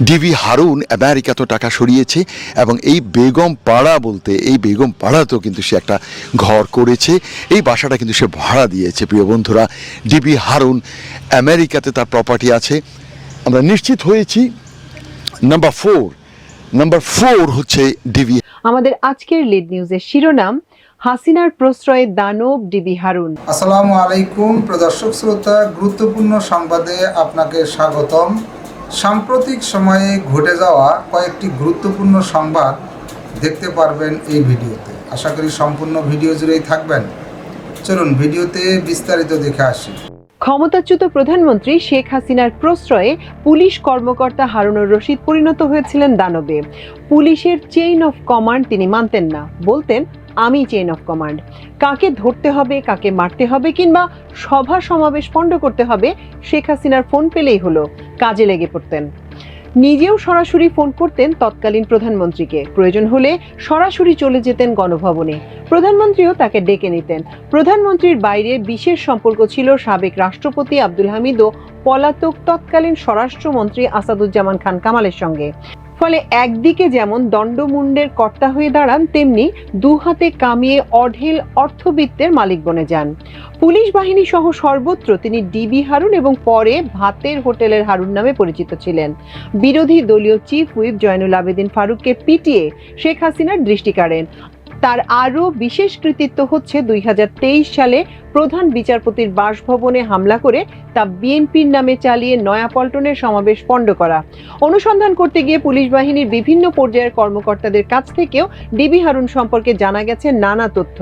DB Harun আমেরিকাতেও টাকা সরিয়েছে এবং এই বেগম পাড়া বলতে এই বেগম পাড়াতেও কিন্তু সে একটা ঘর করেছে। এই বাসাটা কিন্তু সে ভাড়া দিয়েছে। প্রিয় বন্ধুরা, ডিবি হারুন আমেরিকাতে তার প্রপার্টি আছে। আমরা নিশ্চিত হয়েছি নাম্বার ফোর হচ্ছে ডিবি। আমাদের আজকের লিড নিউজের শিরোনাম, হাসিনার প্রশ্রয়ে দানব ডিবি হারুন। আসসালামু আলাইকুম প্রদর্শক শ্রোতা, গুরুত্বপূর্ণ সংবাদে আপনাকে স্বাগতম। সাম্প্রতিক সময়ে ঘটে যাওয়া কয়েকটি গুরুত্বপূর্ণ সংবাদ দেখতে পারবেন এই ভিডিওতে। আশা করি সম্পূর্ণ ভিডিও জুড়েই থাকবেন। চলুন ভিডিওতে বিস্তারিত দেখে আসি। ক্ষমতাচ্যুত প্রধানমন্ত্রী শেখ হাসিনার প্রশ্রয়ে পুলিশ কর্মকর্তা হারুনুর রশিদ পরিণত হয়েছিলেন দানবে। পুলিশের চেইন অফ কমান্ড তিনি মানতেন না, বলতেন আমি চেইন অফ কমান্ড। কাকে ধরতে হবে, কাকে মারতে হবে কিংবা সভা সমাবেশ পণ্ড করতে হবে, শেখ হাসিনার ফোন পেলেই হলো, কাজে লেগে পড়তেন। নিজেও সরাসরি ফোন করতেন তৎকালীন প্রধানমন্ত্রীকে, প্রয়োজন হলে সরাসরি চলে যেতেন গণভবনে। প্রধানমন্ত্রীও তাকে ডেকে নিতেন। প্রধানমন্ত্রীর বাইরে বিশেষ সম্পর্ক ছিল সাবেক রাষ্ট্রপতি আব্দুল হামিদ ও পলাতক তৎকালীন স্বরাষ্ট্রমন্ত্রী আসাদুজ্জামান খান কামালের সঙ্গে। ফলে একদিকে যেমন দণ্ডমুণ্ডের কর্তা হয়ে দাঁড়ান, তেমনি দু হাতে কামিয়ে অঢেল অর্থবিত্তের মালিক বনে যান। পুলিশ বাহিনী সহ সর্বত্র তিনি ডিবি হারুন এবং পরে ভাতের হোটেলের হারুন নামে পরিচিত ছিলেন। বিরোধী দলীয় চিফ হুইপ জয়নুল আবেদিন ফারুককে পিটিয়ে শেখ হাসিনার দৃষ্টি কাড়েন। তার আরও বিশেষ কৃতিত্ব হচ্ছে 2023 সালে প্রধান বিচারপতির বাসভবনে হামলা করে তা বিএনপির নামে চালিয়ে নয়াপল্টনের সমাবেশ পণ্ড করা। অনুসন্ধান করতে গিয়ে পুলিশ বাহিনীর বিভিন্ন পর্যায়ের কর্মকর্তাদের কাছ থেকেও ডিবি হারুন সম্পর্কে জানা গেছে নানা তথ্য।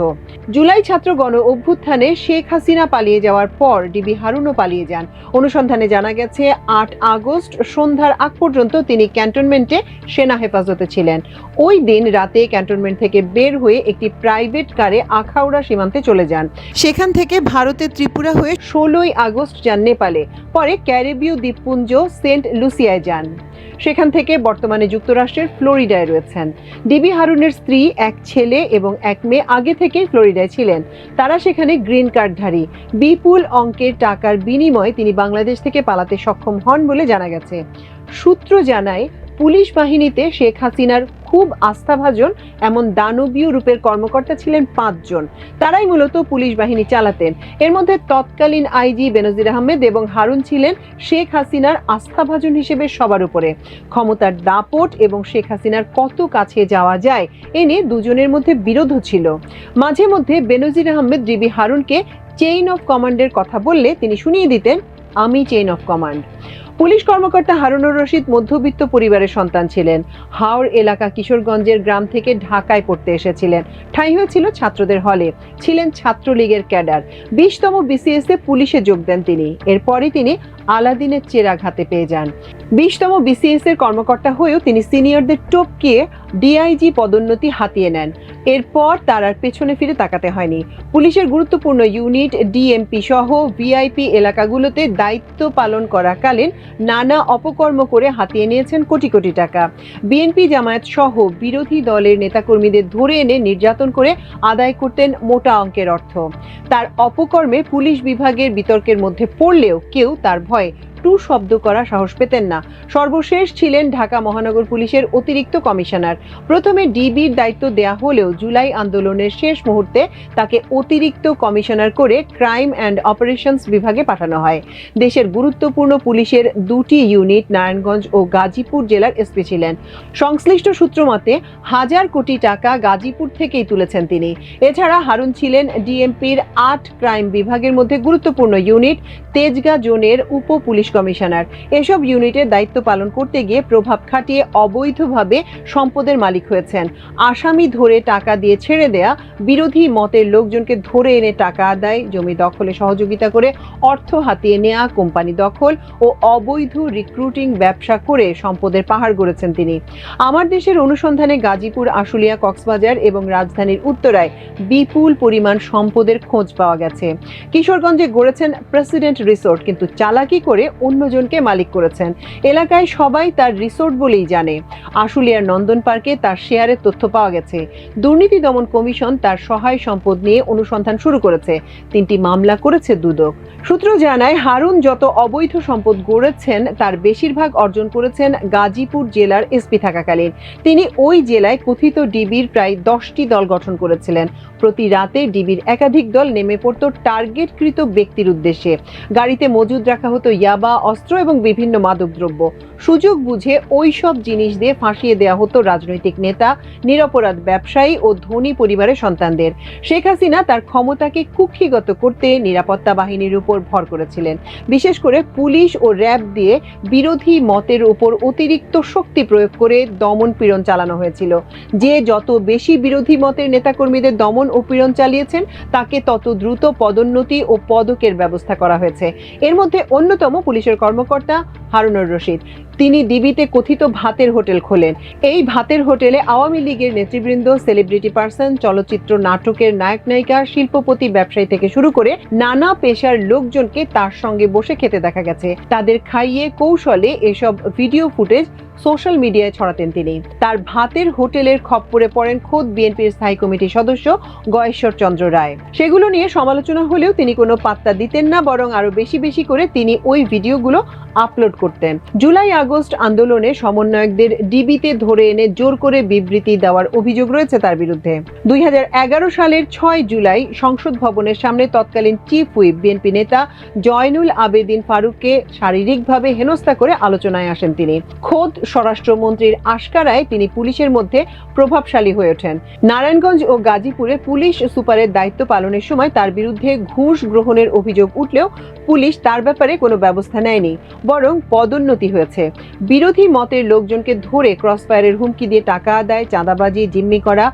জুলাই ছাত্র গণ অভ্যুত্থানে শেখ হাসিনা পালিয়ে যাওয়ার পর ডিবি হারুনও পালিয়ে যান। অনুসন্ধানে জানা গেছে 8 আগস্ট সন্ধ্যার আগ পর্যন্ত তিনি ক্যান্টনমেন্টে সেনা হেফাজতে ছিলেন। ওই দিন রাতে ক্যান্টনমেন্ট থেকে বের হয়ে একটি প্রাইভেট কারে আখাউড়া সীমান্তে চলে যান। সেখান থেকে ভারতের ত্রিপুরা হয়ে 16 আগস্ট যান নেপালে, পরে ক্যারিবীয় দ্বীপপুঞ্জ সেন্ট লুসিয়ায় যান। সেখান থেকে বর্তমানে যুক্তরাষ্ট্রের ফ্লোরিডায় রয়েছেন। ডিবি হারুনের স্ত্রী, এক ছেলে এবং এক মেয়ে আগে থেকেই ফ্লোরিডায় ছিলেন। তারা সেখানে গ্রিন কার্ডধারী। বিপুল অঙ্কের টাকার বিনিময়ে তিনি বাংলাদেশ থেকে পালাতে সক্ষম হন বলে জানা গেছে। সূত্র জানায়, পুলিশ বাহিনীতে শেখ হাসিনার খুব আস্থাভাজন এমন দানবীয় রূপের কর্মকর্তা ছিলেন 5 জন। তারাই মূলত পুলিশ বাহিনী চালাতেন। এর মধ্যে তৎকালীন আইজি বেনজির আহমেদ এবং হারুন ছিলেন শেখ হাসিনার আস্থাভাজন হিসেবে সবার উপরে। ক্ষমতার দাপট এবং শেখ হাসিনার কত কাছে যাওয়া যায় এ নিয়ে দুজনের মধ্যে বিরোধ ছিল। মাঝে মধ্যে বেনজির আহমেদ ডিবি হারুনকে চেইন অফ কমান্ডের কথা বললে তিনি শুনিয়ে দিতেন আমি চেইন অফ কমান্ড। পুলিশ কর্মকর্তা হারুনুর রশিদ মধ্যবিত্ত পরিবারের সন্তান ছিলেন। হাওড় এলাকা কিশোরগঞ্জের গ্রাম থেকে ঢাকায় পড়তে এসেছিলেন। ঠাঁই হয়েছিল ছাত্রদের হলে। ছিলেন ছাত্রলীগের ক্যাডার। 20তম বিসিএস এ পুলিশে যোগ দেন তিনি। এরপরই তিনি আলাদিনের চেরাগ হাতে পেয়ে যান। 20তম বিসিএস এর কর্মকর্তা হয়েও তিনি সিনিয়রদের টপকিয়ে ডিআইজি পদোন্নতি হাতিয়ে নেন। এরপর তার আর পেছনে ফিরে তাকাতে হয়নি। পুলিশের গুরুত্বপূর্ণ ইউনিট, ডিএমপি সহ ভিআইপি এলাকাগুলোতে দায়িত্ব পালন করাকালীন নানা অপকর্ম করে হাতিয়ে নিয়েছেন কোটি কোটি টাকা। বিএনপি জামায়াত সহ বিরোধী দলের নেতাকর্মীদের ধরে এনে নির্যাতন করে আদায় করতেন মোটা অঙ্কের অর্থ। তার অপকর্মে পুলিশ বিভাগের বিতর্কের মধ্যে পড়লেও কেউ তার ভয়ে টু শব্দ করা সাহস পেতেন না। সর্বশেষ ছিলেন ঢাকা মহানগর পুলিশের অতিরিক্ত কমিশনার। প্রথমে ডিবির দায়িত্ব দেয়া হলেও জুলাই আন্দোলনের শেষ মুহূর্তে তাকে অতিরিক্ত কমিশনার করে ক্রাইম অ্যান্ড অপারেশনস বিভাগে পাঠানো হয়। দেশের গুরুত্বপূর্ণ পুলিশের 2টি ইউনিট নারায়ণগঞ্জ ও গাজীপুর জেলার এসপি ছিলেন। সংশ্লিষ্ট সূত্র মতে 1000 কোটি টাকা গাজীপুর থেকেই তুলেছেন তিনি। এছাড়া হারুন ছিলেন ডিএমপির 8 ক্রাইম বিভাগের মধ্যে গুরুত্বপূর্ণ ইউনিট তেজগাঁ জোনের উপ পুলিশ কমিশনার। এসব ইউনিটের দায়িত্ব পালন করতে গিয়ে প্রভাব খাটিয়ে অবৈধভাবে সম্পদের মালিক হয়েছেন। আসামি ধরে টাকা দিয়ে ছেড়ে দেয়া, বিরোধী মতের লোকজনকে ধরে এনে টাকা আদায়, জমি দখলে সহযোগিতা করে অর্থ হাতিয়ে নেয়া, কোম্পানি দখল ও অবৈধ রিক্রুটিং ব্যবসা করে সম্পদের পাহাড় গড়েছেন তিনি। আমার দেশের অনুসন্ধানে গাজীপুর, আশুলিয়া, কক্সবাজার এবং রাজধানীর উত্তরায় বিপুল পরিমাণ সম্পদের খোঁজ পাওয়া গেছে। কিশোরগঞ্জে গড়েছেন প্রেসিডেন্ট রিসোর্ট, কিন্তু চালাকি করে অন্যজনকে মালিক করেছেন। এলাকায় সবাই তার রিসোর্ট বলেই জানে। আশুলিয়ার নন্দন পার্কে তার শেয়ারের তথ্য পাওয়া গেছে। দুর্নীতি দমন কমিশন তার সহায় সম্পদ নিয়ে অনুসন্ধান শুরু করেছে। 3টি মামলা করেছে দুদক। সূত্র জানায়, হারুন যত অবৈধ সম্পদ গড়েছেন তার বেশিরভাগ অর্জন করেছেন গাজীপুর জেলার এসপি থাকাকালীন। তিনি ওই জেলায় কথিত ডিবির প্রায় 10টি দল গঠন করেছিলেন। প্রতি রাতে ডিবির একাধিক দল নেমে পড়ত টার্গেটকৃত ব্যক্তির উদ্দেশ্যে। গাড়িতে মজুদ রাখা হতো ইয়াবা, অস্ত্র এবং বিভিন্ন মাদকদ্রব্য। সুযোগ বুঝে ওই সব জিনিস দিয়ে ফাঁসিয়ে দেওয়া হতো রাজনৈতিক নেতা, নিরপরাধ ব্যবসায়ী ও ধনী পরিবারের সন্তানদের। শেখ হাসিনা তার ক্ষমতাকে কুক্ষিগত করতে নিরাপত্তা বাহিনীর উপর ভর করেছিলেন। বিশেষ করে পুলিশ ও র্যাব দিয়ে বিরোধী মতের উপর অতিরিক্ত শক্তি প্রয়োগ করে দমন পীড়ন চালানো হয়েছিল। যে যত বেশি বিরোধী মতের নেতাকর্মীদের দমন ও পীড়ন চালিয়েছেন তাকে তত দ্রুত পদোন্নতি ও পদকের ব্যবস্থা করা হয়েছে। এর মধ্যে অন্যতম পুলিশের কর্মকর্তা হারুনুর রশিদ। তিনি ডিবিতে কথিত ভাতের হোটেল খোলেন। এই ভাতের হোটেলে আওয়ামী লীগের নেতৃবৃন্দ, সেলিব্রিটি পার্সন, চলচ্চিত্র নাটকের নায়ক নায়িকা, শিল্পপতি, ব্যবসায়ী থেকে শুরু করে নানা পেশার লোকজনকে তার সঙ্গে বসে খেতে দেখা গেছে। তাদের খাইয়ে কৌশলে এসব ভিডিও ফুটেজ সোশ্যাল মিডিয়ায় ছড়াতেন তিনি। তার ভাতের হোটেলের খপ্পরে পড়েন খোদ বিএনপির স্থায়ী কমিটির সদস্য গয়েশ্বর চন্দ্র রায়। সেগুলো নিয়ে সমালোচনা হলেও তিনি কোনো পাত্তা দিতেন না, বরং আরো বেশি বেশি করে তিনি ওই ভিডিওগুলো আপলোড করতেন। জুলাই আগস্ট আন্দোলনে সমন্বয়কদের ডিবিতে ধরে এনে জোর করে বিবৃতি দেওয়ার অভিযোগ রয়েছে তার বিরুদ্ধে। 2011 সালের 6 জুলাই সংসদ ভবনের সামনে তৎকালীন চিফ হুইপ বিএনপি নেতা জয়নুল আবেদিন ফারুককে শারীরিকভাবে হেনস্থা করে আলোচনায় আসেন তিনি। খোদ স্বরাষ্ট্রমন্ত্রীর আশকারায় তিনি পুলিশের মধ্যে প্রভাবশালী হয়ে ওঠেন। নারায়ণগঞ্জ ও গাজীপুরে পুলিশ সুপারের দায়িত্ব পালনের সময় তার বিরুদ্ধে ঘুষ গ্রহণের অভিযোগ উঠলেও পুলিশ তার ব্যাপারে কোনো ব্যবস্থা নেয়নি, বরং পদোন্নতি হয়েছে। বিরোধী মতের লোকজনকে ধরে ক্রসফায়ারের হুমকি দিয়ে টাকা আদায়, চাঁদাবাজি, জিম্মি করা,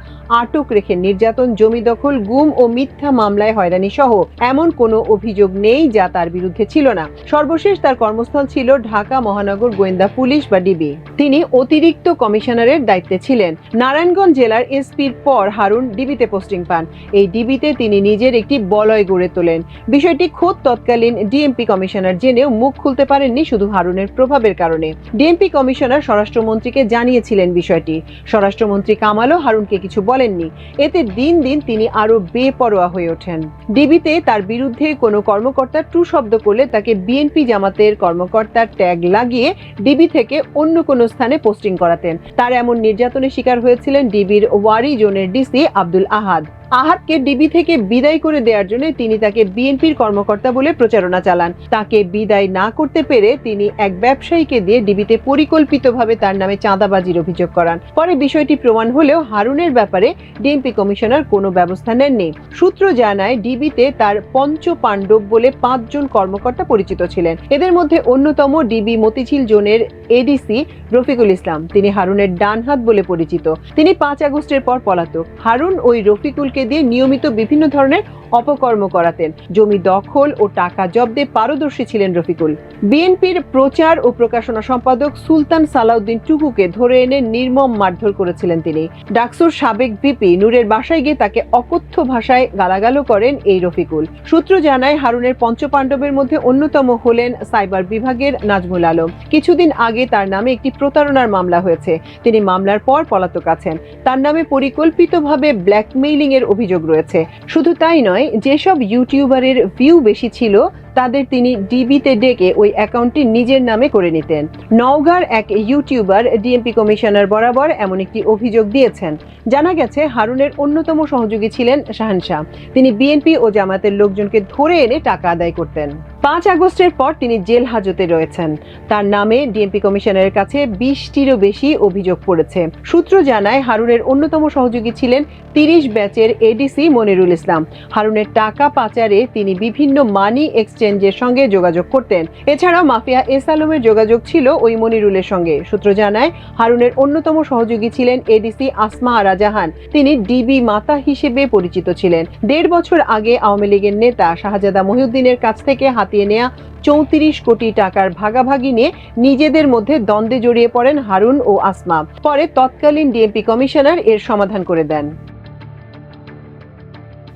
আটক রেখে নির্যাতন, জমি দখল, গুম ও মিথ্যা মামলায় হয়রানি সহ এমন কোনো অভিযোগ নেই যা তার বিরুদ্ধে ছিল না। সর্বশেষ তার কর্মস্থল ছিল ঢাকা মহানগর গোয়েন্দা পুলিশ বা ডিবি। তিনি অতিরিক্ত কমিশনারের দায়িত্বে ছিলেন। নারায়ণগঞ্জ জেলার এসপির পর হারুন ডিবিতে পোস্টিং পান। এই ডিবিতে তিনি নিজের একটি বলয় গড়ে তোলেন। বিষয়টি খোদ তৎকালীন ডিএমপি কমিশনার জেনেও মুখ খুলতে পারেননি শুধু হারুনের প্রভাবের কারণে। ডিএমপি কমিশনার স্বরাষ্ট্রমন্ত্রীকে জানিয়েছিলেন বিষয়টি। স্বরাষ্ট্রমন্ত্রী কামালও হারুনকে কিছু বলেননি। এতে দিন দিন তিনি আরো বেপরোয়া হয়ে ওঠেন। ডিবিতে তার বিরুদ্ধে কোনো কর্মকর্তা টু শব্দ করলে তাকে বিএনপি জামাতের কর্মকর্তার ট্যাগ লাগিয়ে ডিবি থেকে অন্য কোনো স্থানে পোস্টিং করাতেন। তার এমন নির্যাতনের শিকার হয়েছিলেন ডিবির ওয়ারি জোনের ডিসি আব্দুল আহাদ। আহাদকে ডিবি থেকে বিদায় করে দেওয়ার জন্য তিনি তাকে বিএনপির কর্মকর্তা বলে প্রচারণা চালান। তাকে বিদায় না করতে পেরে তিনি এক ব্যবসায়ীকে দিয়ে ডিবিতে পরিকল্পিতভাবে তার নামে চাঁদাবাজির অভিযোগ করান। পরে বিষয়টি প্রমাণ হলেও হারুনের ব্যাপারে ডিএমপি কমিশনার কোনো ব্যবস্থা নেননি। সূত্র জানায়, ডিবিতে তার পঞ্চ পাণ্ডব বলে 5 জন কর্মকর্তা পরিচিত ছিলেন। এদের মধ্যে অন্যতম ডিবি মতিঝিল জোনের এডিসি রফিকুল ইসলাম। তিনি হারুনের ডান হাত বলে পরিচিত। তিনি 5 আগস্টের পর পলাতক। হারুন ওই রফিকুল দিয়ে নিয়মিত বিভিন্ন ধরনের অপকর্ম করাতেন। জমি দখল ও টাকা জব্দে পারদর্শী ছিলেন রফিকুল। বিএনপির প্রচার ও প্রকাশনা সম্পাদক সুলতান সালাউদ্দিন টুকুকে ধরে এনে নির্মম মারধর করেছিলেন তিনি। ডাকসুর সাবেক ভিপি নূরের বাসায় গিয়ে তাকে অকথ্য ভাষায় গালাগালও করেন এই রফিকুল। সূত্র জানায়, হারুনের পঞ্চপাণ্ডবের মধ্যে অন্যতম হলেন সাইবার বিভাগের নাজমুল আলম। কিছুদিন আগে তার নামে একটি প্রতারণার মামলা হয়েছে। তিনি মামলার পর পলাতক আছেন। তার নামে পরিকল্পিতভাবে ব্ল্যাকমেইলিং এর অভিযোগ রয়েছে। শুধু তাই নয়, যেসব ইউটিউবারের ভিউ বেশি ছিল তাদের তিনি ডিবিতে ডেকে ওই অ্যাকাউন্টটি নিজের নামে করে নিতেন। নওগাঁর এক ইউটিউবার ডিএমপি কমিশনার বরাবর এমন একটি অভিযোগ দিয়েছেন। জানা গেছে, হারুনের অন্যতম সহযোগী ছিলেন শাহানশাহ। তিনি বিএনপি ও জামাতের লোকজনকে ধরে এনে টাকা আদায় করতেন। 5 আগস্টের পর তিনি জেল হাজতে রয়েছেন। তার নামে ডিএমপি কমিশনারের কাছে 20টিরও বেশি অভিযোগ পড়েছে। সূত্র জানায়, হারুনের অন্যতম সহযোগী ছিলেন 30 ব্যাচের এডিসি মনিরুল ইসলাম। হারুনের টাকা পাচারে তিনি বিভিন্ন মানি এক্সচেঞ্জের সঙ্গে যোগাযোগ করতেন। এছাড়াও মাফিয়া এস আলমের যোগাযোগ ছিল ওই মনিরুলের সঙ্গে। সূত্র জানায়, হারুনের অন্যতম সহযোগী ছিলেন এডিসি আসমা আরা জাহান। তিনি ডিবি মাতা হিসেবে পরিচিত ছিলেন। 1.5 বছর আগে আওয়ামী লীগের নেতা শাহজাদা মহিউদ্দিনের কাছ থেকে হাতিয়ে নেয়া 34 কোটি টাকার ভাগাভাগি নিয়ে নিজেদের মধ্যে দ্বন্দ্বে জড়িয়ে পড়েন হারুন ও আসমা। পরে তৎকালীন ডিএমপি কমিশনার এর সমাধান করে দেন।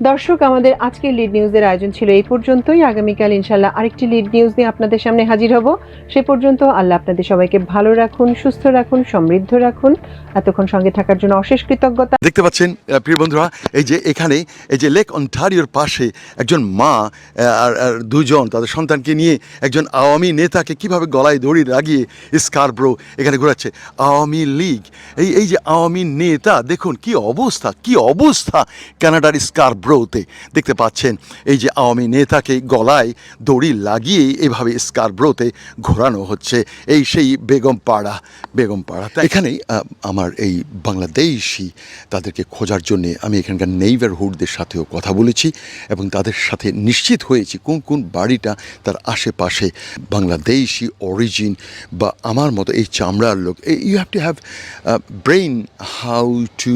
দর্শক, আমাদের আজকের লিড নিউজের আয়োজন ছিল এই পর্যন্তই। আগামীকাল ইনশাল্লাহ আরেকটি লিড নিউজ নিয়ে আপনাদের সামনে হাজির হব। সে পর্যন্ত আল্লাহ আপনাদের সবাইকে ভালো রাখুন, সুস্থ রাখুন, সমৃদ্ধ রাখুন। এতক্ষণ সঙ্গে থাকার জন্য অশেষ কৃতজ্ঞতা। দেখতে পাচ্ছেন প্রিয় বন্ধুরা, এই যে এখানে এই যে লেক অন্টারিওর পাশে একজন মা আর দুজন তাদের সন্তানকে নিয়ে একজন আওয়ামী নেতাকে কিভাবে গলায় দড়ি লাগিয়ে স্কারব্রো এখানে ঘোরাচ্ছে। আওয়ামী লীগ, এই যে আওয়ামী নেতা, দেখুন কি অবস্থা কানাডার স্কারব্রোতে। দেখতে পাচ্ছেন এই যে আওয়ামী নেতাকে গলায় দড়ি লাগিয়ে এভাবে স্কারব্রোতে ঘোরানো হচ্ছে। এই সেই বেগম পাড়া। এখানে আমার এই বাংলাদেশি তাদেরকে খোঁজার জন্য আমি এখানকার নেইবারহুডদের সাথেও কথা বলেছি এবং তাদের সাথে নিশ্চিত হয়েছি কোন কোন বাড়িটা তার আশেপাশে বাংলাদেশি অরিজিন বা আমার মতো এই চামড়ার লোক। You have to have brain how to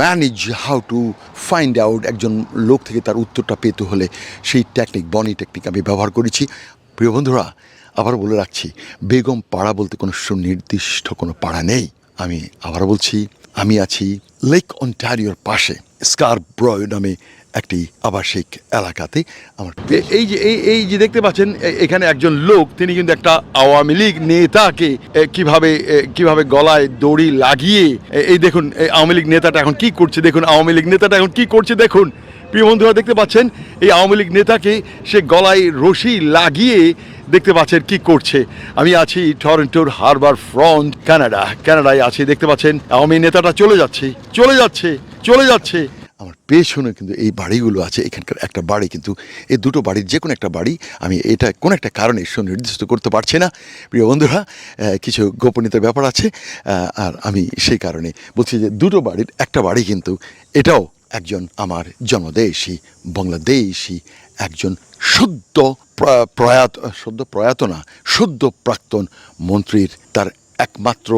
manage, how to find out একজন লোক থেকে তার উত্তরটা পেতে হলে সেই টেকনিক, বনি টেকনিক আমি ব্যবহার করেছি। প্রিয় বন্ধুরা, আবার বলে রাখছি, বেগম পাড়া বলতে কোনো সুনির্দিষ্ট কোনো পাড়া নেই। আমি আবার বলছি, আমি আছি লেক অন্টারিওর পাশে স্কারব্রো নামে একটি আবাসিক এলাকাতে। আমার এই যে দেখতে পাচ্ছেন এখানে একজন লোক, তিনি কিন্তু একটা আওয়ামী লীগ নেতাকে কিভাবে গলায় দড়ি লাগিয়ে, এই দেখুন আওয়ামী লীগ নেতাটা এখন কি করছে, দেখুন প্রিয় বন্ধুরা, দেখতে পাচ্ছেন এই আওয়ামী লীগ নেতাকে সে গলায় রশি লাগিয়ে দেখতে পাচ্ছেন কি করছে। আমি আছি টরন্টোর হারবার ফ্রন্ট, কানাডায় আছি। দেখতে পাচ্ছেন আওয়ামী নেতাটা চলে যাচ্ছে। আমার পেছনে কিন্তু এই বাড়িগুলো আছে। এখানকার একটা বাড়ি, কিন্তু এই দুটো বাড়ির যে কোনো একটা বাড়ি, আমি এটা কোনো একটা কারণে সুনির্দিষ্ট করতে পারছি না। প্রিয় বন্ধুরা, কিছু গোপনীয়তার ব্যাপার আছে, আর আমি সেই কারণে বলছি যে দুটো বাড়ির একটা বাড়ি কিন্তু এটাও একজন আমার জন্মদেশী বাংলাদেশি একজন সদ্য প্রাক্তন মন্ত্রীর তার একমাত্র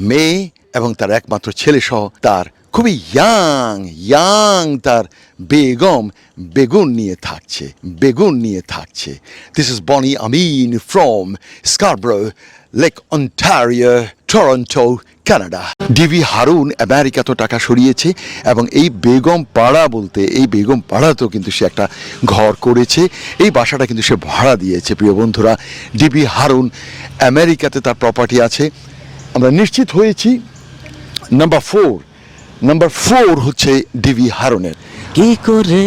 মেয়ে এবং তার একমাত্র ছেলে সহ তার খুবই ইয়াং তার বেগুন নিয়ে থাকছে। This is Boni Amin from Scarborough, lake Ontario, Toronto, Canada. DB Harun America তো টাকা সরিয়েছে এবং এই বেগম পাড়াতেও কিন্তু সে একটা ঘর করেছে। এই বাসাটা কিন্তু সে ভাড়া দিয়েছে। প্রিয় বন্ধুরা, ডিবি হারুন আমেরিকাতে তার প্রপার্টি আছে। আমরা নিশ্চিত হয়েছি নাম্বার 4 হচ্ছে ডিবি হারুনের। কি করে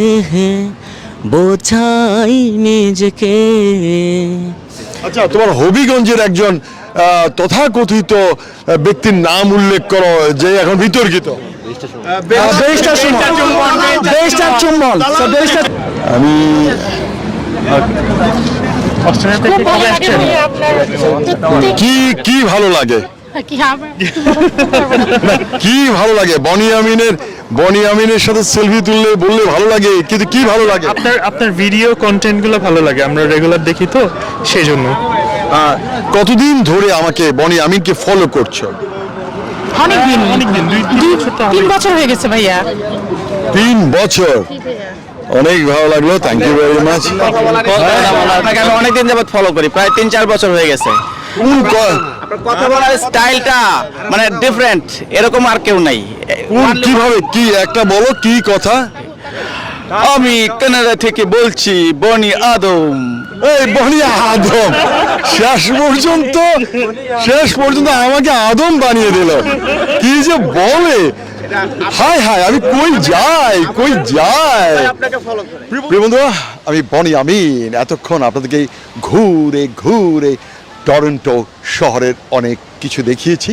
বোঝাই নিজেকে। আচ্ছা, তোমার হবিগঞ্জের একজন তথাকথিত ব্যক্তির নাম উল্লেখ করো যে এখন বিতর্কিত। আমি কি ভালো লাগে বনি আমিনের সাথে সেলফি বললে ভালো লাগে, কিন্তু কি ভালো লাগে? আপনার ভিডিও কন্টেন্ট গুলো ভালো লাগে, আমরা রেগুলার দেখি তো সেই জন্য। কতদিন ধরে আমাকে বনি আমিনকে ফলো করছো? অনেকদিন 3 বছর হয়ে গেছে ভাইয়া। 3 বছর, অনেক ভালো লাগলো, থ্যাংক ইউ ভেরি মাচ। আপনাকে আমি অনেকদিন যাবত ফলো করি, প্রায় 3-4 বছর হয়ে গেছে। কথা বলার স্টাইলটা মানে ডিফারেন্ট, এরকম আর কেউ নাই। কিভাবে, কি একটা বলো, কি কথা? আমি কানাডা থেকে বলছি, বনি আদম। এই বনি আদম, শেষ পর্যন্ত আমাকে আদম বানিয়ে দিল। কি যে বলে, হায় আমি কই যাই। প্রিয় বন্ধুরা, আমি বনি আমিন এতক্ষণ আপনাদেরকে ঘুরে টরন্টো শহরের অনেক কিছু দেখিয়েছি।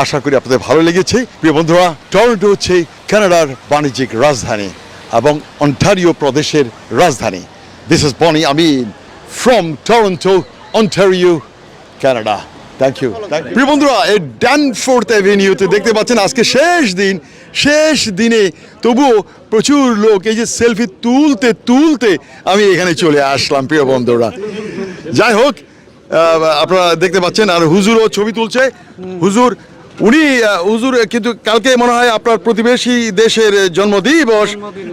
আশা করি আপনাদের ভালো লেগেছে। প্রিয় বন্ধুরা, টরন্টো হচ্ছে কানাডার বাণিজ্যিক রাজধানী এবং অন্টারিও প্রদেশের রাজধানী। This is Boni Amin from Toronto, Ontario, Canada. Thank you. প্রিয় বন্ধুরা, এই ড্যানফোর্থ অ্যাভিনিউতে দেখতে পাচ্ছেন আজকে শেষ দিনে তবুও প্রচুর লোক এই যে সেলফি তুলতে আমি এখানে চলে আসলাম। প্রিয় বন্ধুরা, যাই হোক, আপনারা দেখতে পাচ্ছেন আর হুজুরও ছবি তুলছে। হুজুর কিন্তু কালকে মনে হয় আপনার প্রতিবেশী দেশের জন্মদিবস,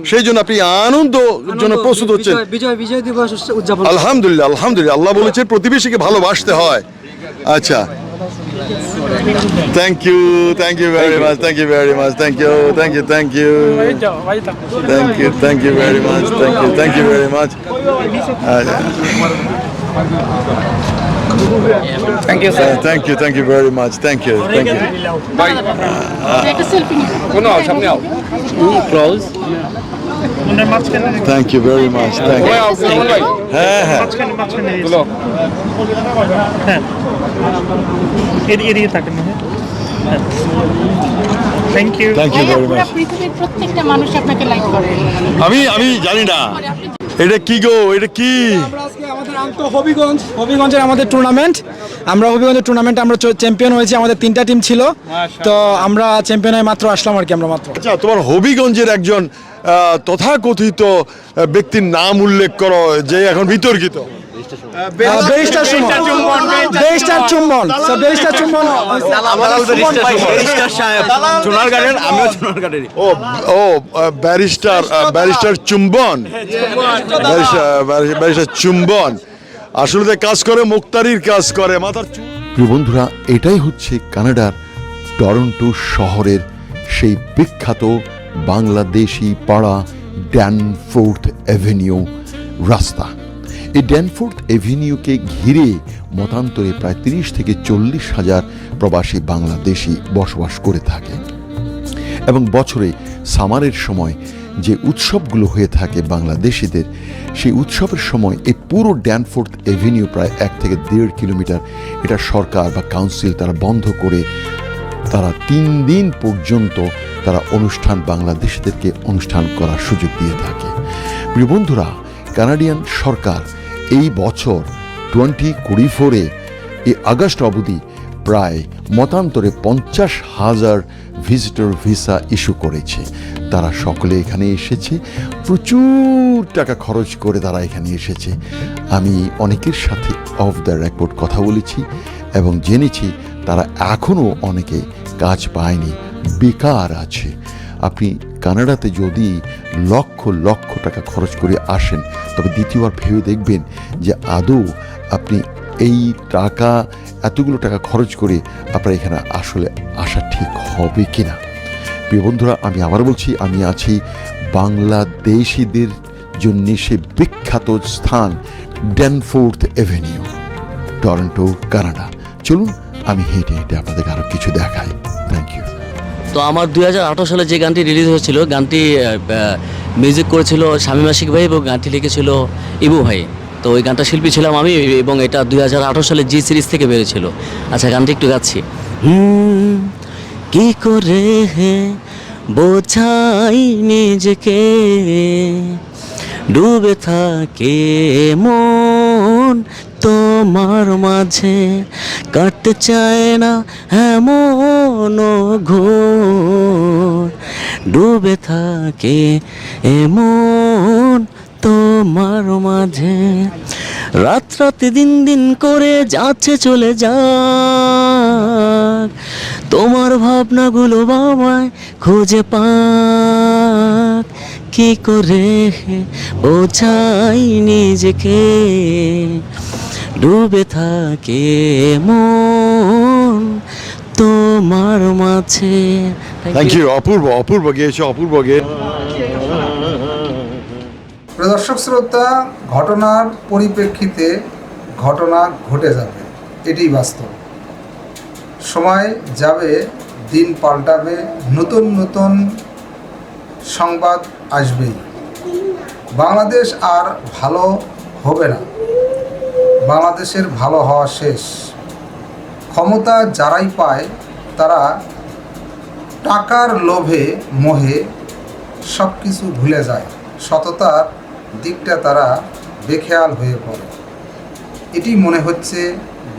সেই জন্য আপনি আনন্দ জন্য প্রস্তুত হচ্ছেন। বিজয় দিবস উদযাপন। আলহামদুলিল্লাহ, আল্লাহ বলেছেন প্রতিবেশীকে ভালোবাসতে হয়। আচ্ছা, Thank you very much. Thank you very much. Thank you. Thank you very much. Thank you very much. Thank you sir Thank you very much. Thank you. Close ওনার মাঝখানে Thank you very much. Thank you. হ্যাঁ হ্যাঁ মাঝখানে হ্যাঁ এদিকে থাকেন হ্যাঁ thank you Thank you very much. পৃথিবীর প্রত্যেকটা মানুষ আপনাকে লাইক করে। আমি জানি না এটা কি গো, এটা কি? আমরা আজকে আমাদের হবিগঞ্জের আমাদের টুর্নামেন্ট, হবিগঞ্জের টুর্নামেন্টে আমরা চ্যাম্পিয়ন হয়েছি। আমাদের 3টা টিম ছিল, তো আমরা চ্যাম্পিয়ন হয়ে মাত্র আসলাম আর কি। আমরা মাত্র আচ্ছা, তোমার হবিগঞ্জের একজন তথাকথিত ব্যক্তির নাম উল্লেখ করো যে এখন বিতর্কিত। ব্যারিস্টার চুম্বন ও ব্যারিস্টার চুম্বন, ব্যারিস্টার চুম্বন আসলে কাজ করে, মুক্তারির কাজ করে মাথার। প্রিয় বন্ধুরা, এটাই হচ্ছে কানাডার টরন্টো শহরের সেই বিখ্যাত বাংলাদেশি পাড়া ড্যানফোর্থ অ্যাভিনিউ রাস্তা। এই ড্যানফোর্থ অ্যাভিনিউকে ঘিরে মতান্তরে প্রায় 30 থেকে 40 হাজার প্রবাসী বাংলাদেশি বসবাস করে থাকে এবং বছরে সামারের সময় যে উৎসবগুলো হয়ে থাকে বাংলাদেশিদের, সেই উৎসবের সময় এই পুরো ড্যানফোর্থ অ্যাভিনিউ প্রায় 1 থেকে 1.5 কিলোমিটার এটা সরকার বা কাউন্সিল তারা বন্ধ করে তারা 3 দিন পর্যন্ত তারা বাংলাদেশিদেরকে অনুষ্ঠান করার সুযোগ দিয়ে থাকে। প্রিয় বন্ধুরা, কানাডিয়ান সরকার এই বছর 2024-এ এই আগস্ট অবধি প্রায় মতান্তরে 50,000 ভিজিটর ভিসা ইস্যু করেছে। তারা সকলে এখানে এসেছে, প্রচুর টাকা খরচ করে তারা এখানে এসেছে। আমি অনেকের সাথে অফ দ্য রেকর্ড কথা বলেছি এবং জেনেছি তারা এখনও অনেকে কাজ পায়নি, বেকার আছে। আপনি কানাডাতে যদি লক্ষ লক্ষ টাকা খরচ করে আসেন, তবে দ্বিতীয়বার ভেবে দেখবেন যে আদৌ আপনি এই টাকা, এতগুলো টাকা খরচ করে আপনার এখানে আসলে আসা ঠিক হবে কিনা। প্রিয় বন্ধুরা, আমি আবার বলছি, আমি আছি বাংলাদেশিদের জন্য সে বিখ্যাত স্থান ড্যানফোর্থ অ্যাভিনিউ, টরন্টো, কানাডা। চলুন আমি হেঁটে হেঁটে আপনাদেরকে আরও কিছু দেখাই। Thank you. তো আমার 2018 সালে যে গানটি রিলিজ হয়েছিল, গানটি মিউজিক করেছিল শামীম আশিক ভাই এবং গানটি লিখেছিল ইবু ভাই। তো ওই গানটা শিল্পী ছিলাম আমি এবং এটা 2018 সালে জি সিরিজ থেকে বেরিয়েছিল। আচ্ছা, গানটি একটু গাচ্ছি। কি করে বোঝাই নিজেকে, ডুবে থাকে মন তোমার মাঝে, কাটতে চায় না এমন ঘোর, ডুবে থাকে এমন তোমার মাঝে, রাত রাতে দিন দিন করে যাচ্ছে চলে যাক, তোমার ভাবনাগুলো বাবায় খুঁজে পাক, কি করে বোঝাই নিজেকে, ডুবে থাকে মন তোমার মাঝে। Thank you. অপূর্ব গিয়েছে, অপূর্ব গিয়ে। দর্শক শ্রোতা, ঘটনার পরিপ্রেক্ষিতে ঘটনা ঘটে যাবে, এটাই বাস্তব। সময় যাবে, দিন পাল্টাবে, নতুন নতুন সংবাদ আসবেই। বাংলাদেশ আর ভালো হবে না, বাংলাদেশের ভালো হওয়া শেষ। ক্ষমতা যারাই পায় তারা টাকার লোভে মোহে সব কিছু ভুলে যায়, সততার দিকটা তারা বেখেয়াল হয়ে পড়ে। এটি মনে হচ্ছে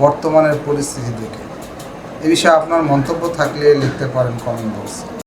বর্তমানের পরিস্থিতি দেখে। এ বিষয়ে আপনার মন্তব্য থাকলে লিখতে পারেন কমেন্ট বক্সে।